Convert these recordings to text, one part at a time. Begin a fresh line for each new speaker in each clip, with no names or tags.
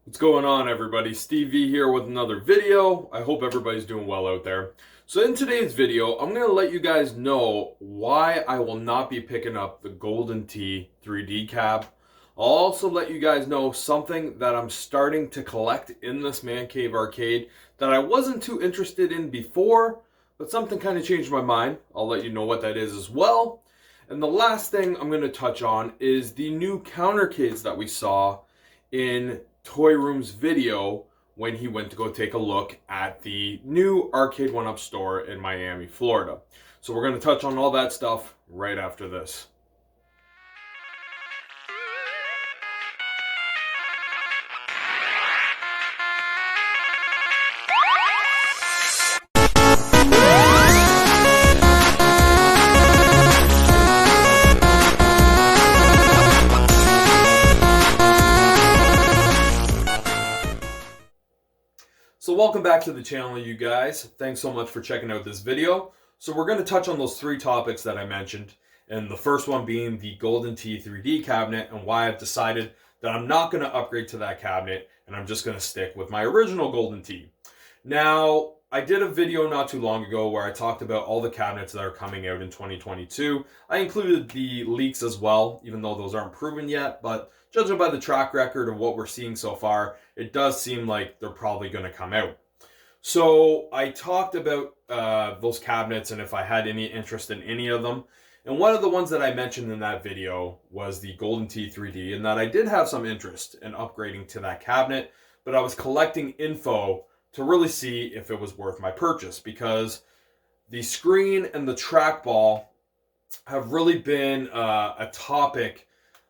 What's going on, everybody? Steve V here with another video. I hope everybody's doing well out there. So in today's video, I'm going to let you guys know why I will not be picking up the GoldenTee 3D cab. I'll also let you guys know something that I'm starting to collect in this man cave arcade that I wasn't too interested in before, but something kind of changed my mind. I'll let you know what that is as well. And the last thing I'm going to touch on is the new Countercades that we saw in Toy Room's video when he went to go take a look at the new Arcade1Up store in Miami, Florida. So we're going to touch on all that stuff right after this. So welcome back to the channel, you guys. Thanks so much for checking out this video. So we're going to touch on those three topics that I mentioned, and the first one being the GoldenTee 3D cabinet and why I've decided that I'm not going to upgrade to that cabinet and I'm just going to stick with my original GoldenTee. Now, I did a video not too long ago where I talked about all the cabinets that are coming out in 2022. I included the leaks as well, even though those aren't proven yet, but judging by the track record of what we're seeing so far, it does seem like they're probably going to come out. So I talked about those cabinets and if I had any interest in any of them. And one of the ones that I mentioned in that video was the GoldenTee 3D, and that I did have some interest in upgrading to that cabinet, but I was collecting info to really see if it was worth my purchase, because the screen and the trackball have really been a topic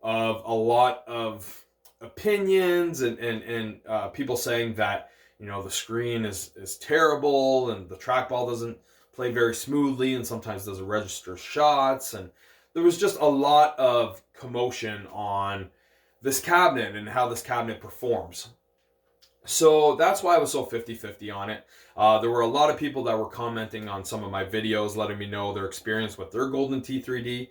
of a lot of opinions and people saying that, you know, the screen is terrible and the trackball doesn't play very smoothly and sometimes doesn't register shots, and there was just a lot of commotion on this cabinet and how this cabinet performs. So that's why I was so 50-50 on it. There were a lot of people that were commenting on some of my videos, letting me know their experience with their GoldenTee 3D.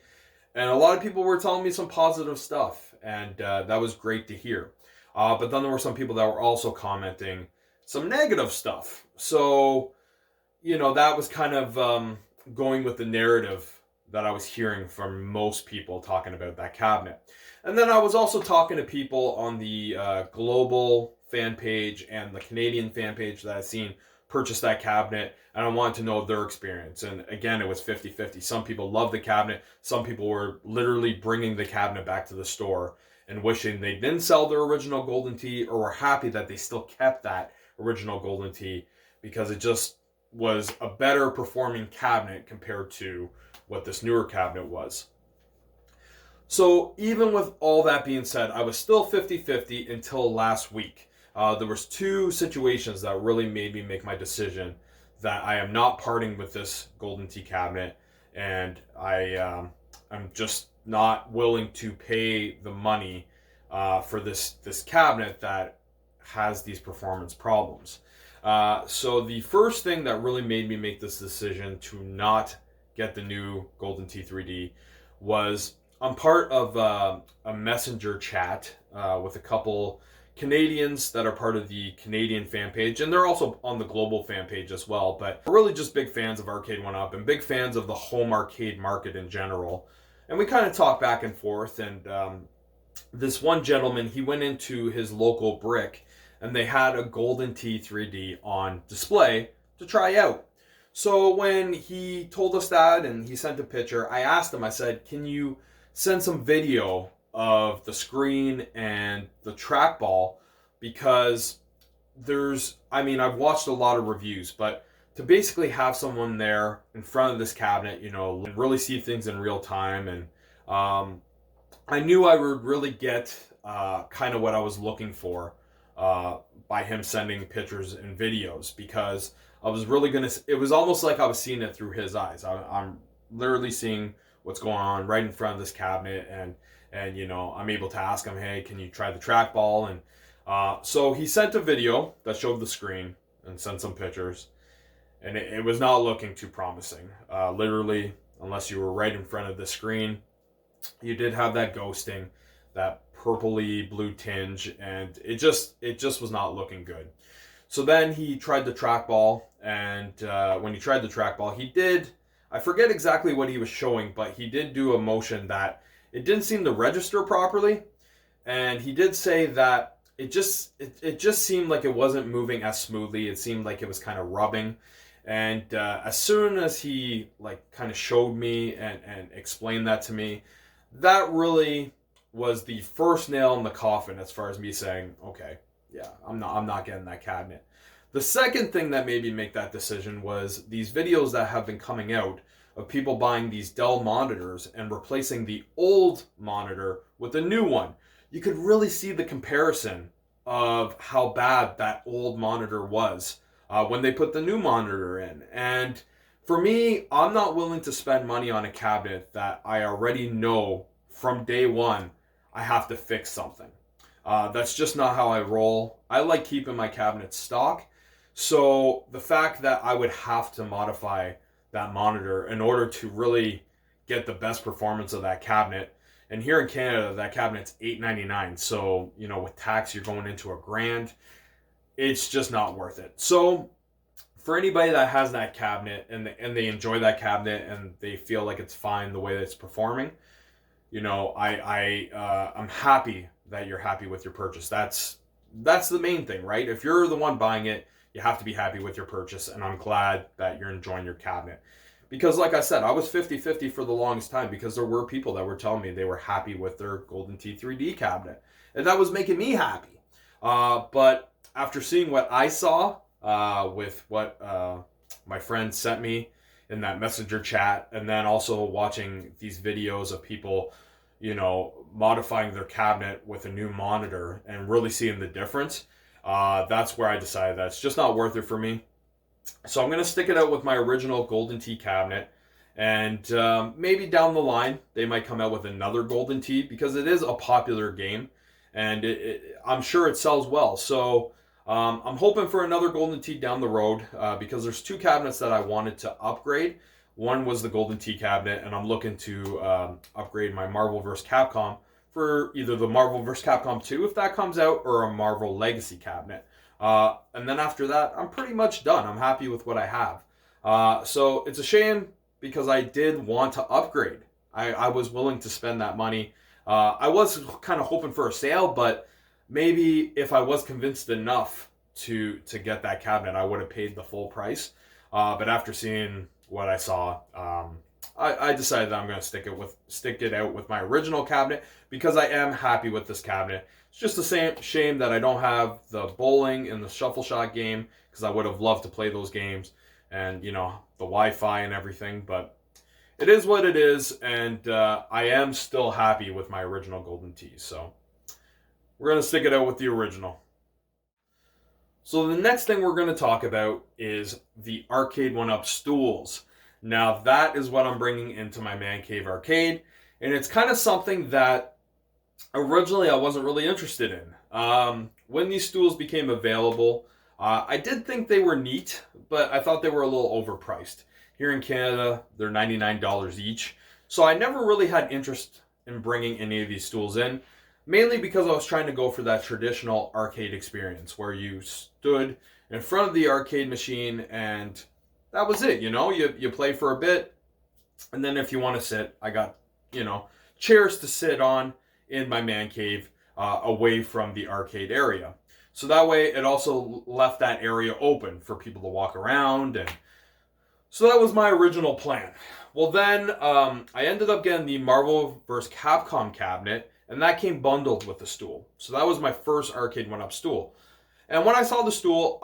And a lot of people were telling me some positive stuff, and that was great to hear. But then there were some people that were also commenting some negative stuff. So, you know, that was kind of going with the narrative that I was hearing from most people talking about that cabinet. And then I was also talking to people on the global fan page and the Canadian fan page that I've seen purchase that cabinet, and I wanted to know their experience. And again, it was 50-50. Some people loved the cabinet. Some people were literally bringing the cabinet back to the store and wishing they didn't sell their original GoldenTee, or were happy that they still kept that original GoldenTee because it just was a better performing cabinet compared to what this newer cabinet was. So even with all that being said, I was still 50-50 until last week. There was two situations that really made me make my decision that I am not parting with this GoldenTee cabinet, and I'm just not willing to pay the money for this cabinet that has these performance problems. So the first thing that really made me make this decision to not get the new GoldenTee 3D was I'm part of a messenger chat with a couple Canadians that are part of the Canadian fan page, and they're also on the global fan page as well, but we're really just big fans of Arcade1Up and big fans of the home arcade market in general. And we kind of talk back and forth, and this one gentleman, he went into his local brick and they had a GoldenTee 3D on display to try out. So when he told us that and he sent a picture, I asked him, I said, can you send some video of the screen and the trackball, because I've watched a lot of reviews, but to basically have someone there in front of this cabinet, you know, and really see things in real time, and I knew I would really get kind of what I was looking for by him sending pictures and videos, because I was really it was almost like I was seeing it through his eyes. I'm literally seeing what's going on right in front of this cabinet, and you know, I'm able to ask him, hey, can you try the trackball? And so he sent a video that showed the screen and sent some pictures, and it was not looking too promising. Literally, unless you were right in front of the screen, you did have that ghosting that purpley blue tinge, and it just was not looking good. So then he tried the trackball, and when he tried the trackball, he did, I forget exactly what he was showing, but he did do a motion that it didn't seem to register properly, and he did say that it just seemed like it wasn't moving as smoothly. It seemed like it was kind of rubbing. And as soon as he like kind of showed me and explained that to me, that really was the first nail in the coffin as far as me saying, okay, yeah, I'm not getting that cabinet. The second thing that made me make that decision was these videos that have been coming out of people buying these Dell monitors and replacing the old monitor with a new one. You could really see the comparison of how bad that old monitor was when they put the new monitor in. And for me, I'm not willing to spend money on a cabinet that I already know from day one I have to fix something. That's just not how I roll. I like keeping my cabinet stock. So the fact that I would have to modify that monitor in order to really get the best performance of that cabinet, and here in Canada, that cabinet's $899. So, you know, with tax, you're going into $1,000. It's just not worth it. So for anybody that has that cabinet and they enjoy that cabinet and they feel like it's fine the way that it's performing, you know, I'm happy that you're happy with your purchase. That's the main thing, right? If you're the one buying it, you have to be happy with your purchase, and I'm glad that you're enjoying your cabinet. Because like I said, I was 50-50 for the longest time because there were people that were telling me they were happy with their GoldenTee 3D cabinet. And that was making me happy. But after seeing what I saw with what my friend sent me in that messenger chat, and then also watching these videos of people, you know, modifying their cabinet with a new monitor and really seeing the difference, that's where I decided that it's just not worth it for me. So I'm going to stick it out with my original GoldenTee cabinet, and maybe down the line they might come out with another GoldenTee because it is a popular game, and I'm sure it sells well. So I'm hoping for another GoldenTee down the road because there's two cabinets that I wanted to upgrade. One was the GoldenTee cabinet, and I'm looking to upgrade my Marvel vs. Capcom for either the Marvel vs. Capcom 2 if that comes out, or a Marvel Legacy cabinet. And then after that, I'm pretty much done. I'm happy with what I have. So it's a shame because I did want to upgrade. I was willing to spend that money. I was kind of hoping for a sale, but maybe if I was convinced enough to get that cabinet, I would have paid the full price. But after seeing what I saw, I decided that I'm going to stick it out with my original cabinet because I am happy with this cabinet. It's just the shame that I don't have the bowling and the shuffle shot game because I would have loved to play those games and, you know, the Wi-Fi and everything. But it is what it is, and I am still happy with my original GoldenTee. So we're going to stick it out with the original. So the next thing we're going to talk about is the Arcade1Up stools. Now that is what I'm bringing into my man cave arcade, and it's kind of something that originally I wasn't really interested in. When these stools became available, I did think they were neat, but I thought they were a little overpriced. Here in Canada, they're $99 each, so I never really had interest in bringing any of these stools in, mainly because I was trying to go for that traditional arcade experience where you stood in front of the arcade machine and that was it. You know, you play for a bit, and then if you want to sit, I got, you know, chairs to sit on in my man cave away from the arcade area. So that way it also left that area open for people to walk around, and so that was my original plan. Well then, I ended up getting the Marvel vs. Capcom cabinet, and that came bundled with the stool. So that was my first Arcade1Up stool. And when I saw the stool,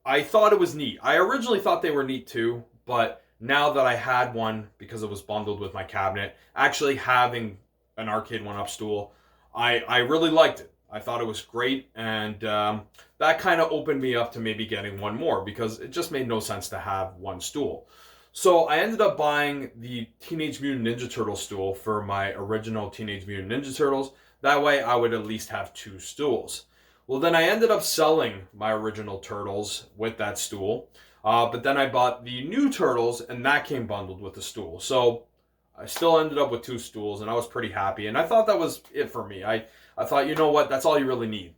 I thought it was neat. I originally thought they were neat too, but now that I had one because it was bundled with my cabinet, actually having an Arcade1Up stool, I really liked it. I thought it was great, and that kind of opened me up to maybe getting one more because it just made no sense to have one stool. So I ended up buying the Teenage Mutant Ninja Turtle stool for my original Teenage Mutant Ninja Turtles. That way I would at least have two stools. Well, then I ended up selling my original Turtles with that stool, but then I bought the new Turtles, and that came bundled with the stool. So I still ended up with two stools, and I was pretty happy, and I thought that was it for me. I thought, you know what, that's all you really need.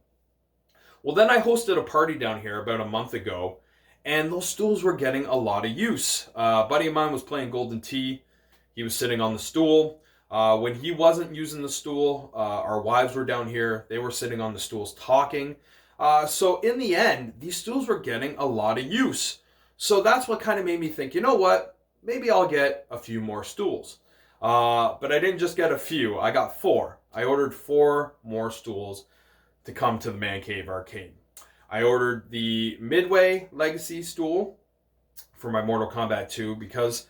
Well, then I hosted a party down here about a month ago, and those stools were getting a lot of use. A buddy of mine was playing GoldenTee. He was sitting on the stool. When he wasn't using the stool, our wives were down here. They were sitting on the stools talking. So in the end, these stools were getting a lot of use. So that's what kind of made me think, you know what? Maybe I'll get a few more stools. But I didn't just get a few. I got 4. I ordered 4 more stools to come to the Man Cave Arcade. I ordered the Midway Legacy stool for my Mortal Kombat 2 because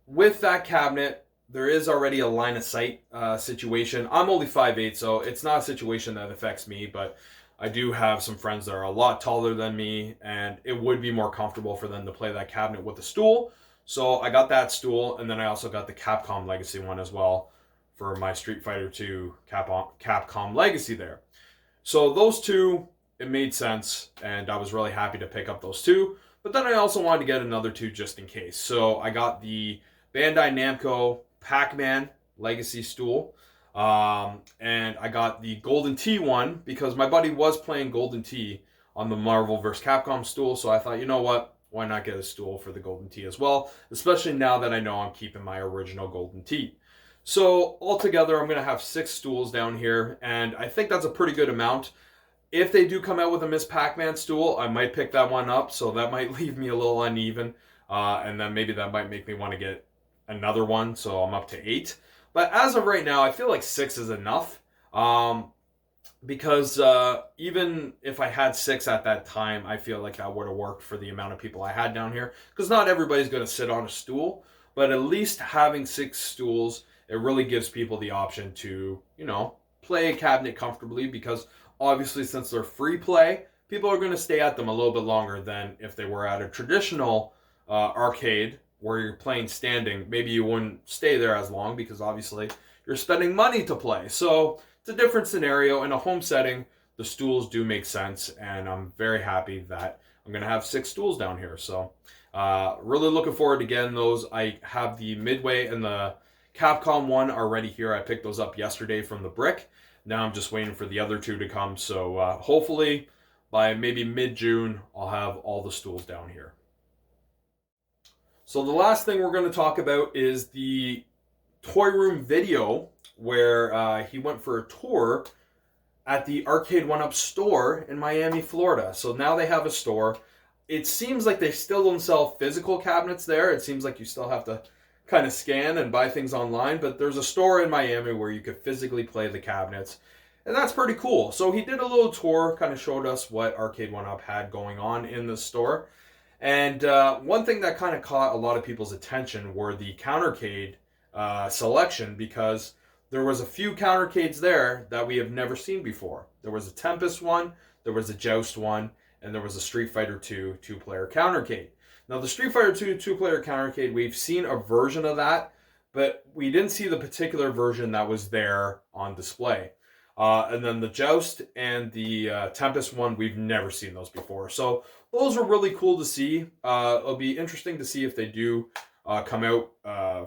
with that cabinet, there is already a line of sight situation. I'm only 5'8", so it's not a situation that affects me, but I do have some friends that are a lot taller than me, and it would be more comfortable for them to play that cabinet with a stool. So I got that stool, and then I also got the Capcom Legacy one as well for my Street Fighter 2 Capcom Legacy there. So those two, it made sense, and I was really happy to pick up those 2. But then I also wanted to get another 2 just in case. So I got the Bandai Namco Pac-Man Legacy stool, and I got the GoldenTee one because my buddy was playing GoldenTee on the Marvel vs. Capcom stool. So I thought, you know what? Why not get a stool for the GoldenTee as well? Especially now that I know I'm keeping my original GoldenTee. So altogether, I'm going to have 6 stools down here, and I think that's a pretty good amount. If they do come out with a Miss Pac-Man stool, I might pick that one up, so that might leave me a little uneven, and then maybe that might make me want to get another one, so I'm up to 8. But as of right now, I feel like 6 is enough, because even if I had 6 at that time, I feel like that would have worked for the amount of people I had down here, because not everybody's going to sit on a stool, but at least having 6 stools, it really gives people the option to, you know, play a cabinet comfortably, because obviously since they're free play, people are going to stay at them a little bit longer than if they were at a traditional arcade where you're playing standing. Maybe you wouldn't stay there as long because obviously you're spending money to play. So it's a different scenario. In a home setting, the stools do make sense, and I'm very happy that I'm going to have 6 stools down here. So really looking forward to getting those. I have the Midway and the Capcom one already here. I picked those up yesterday from the Brick. Now I'm just waiting for the other 2 to come. So hopefully by maybe mid-June, I'll have all the stools down here. So the last thing we're going to talk about is the Toy Room video where he went for a tour at the Arcade1Up store in Miami, Florida. So now they have a store. It seems like they still don't sell physical cabinets there. It seems like you still have to kind of scan and buy things online, but there's a store in Miami where you could physically play the cabinets, and that's pretty cool. So he did a little tour, kind of showed us what Arcade1Up had going on in the store, and one thing that kind of caught a lot of people's attention were the Countercade selection, because there was a few Countercades there that we have never seen before. There was a Tempest one, there was a Joust one, and there was a Street Fighter 2 2-player Countercade. Now, the Street Fighter 2 2-player Countercade, we've seen a version of that, but we didn't see the particular version that was there on display. And then the Joust and the Tempest one, we've never seen those before. So those are really cool to see. It'll be interesting to see if they do come out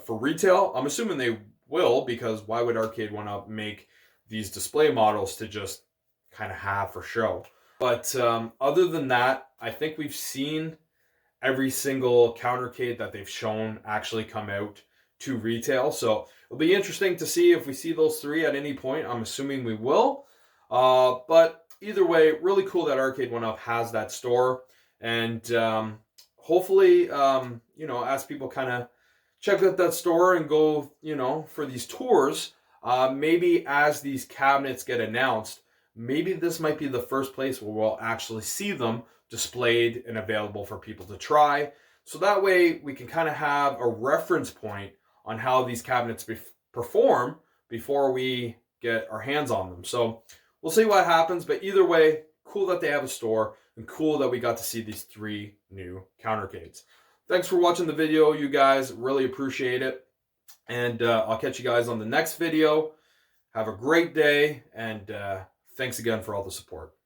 for retail. I'm assuming they will, because why would Arcade1Up make these display models to just kind of have for show? But other than that, I think we've seen every single Countercade that they've shown actually come out to retail. So it'll be interesting to see if we see those 3 at any point. I'm assuming we will. But either way, really cool that Arcade1Up has that store. And hopefully, you know, as people kind of check out that store and go, you know, for these tours, maybe as these cabinets get announced, maybe this might be the first place where we'll actually see them displayed and available for people to try. So that way we can kind of have a reference point on how these cabinets perform before we get our hands on them. So we'll see what happens, but either way, cool that they have a store, and cool that we got to see these 3 new Countercades. Thanks for watching the video, you guys. Really appreciate it. And I'll catch you guys on the next video. Have a great day, and thanks again for all the support.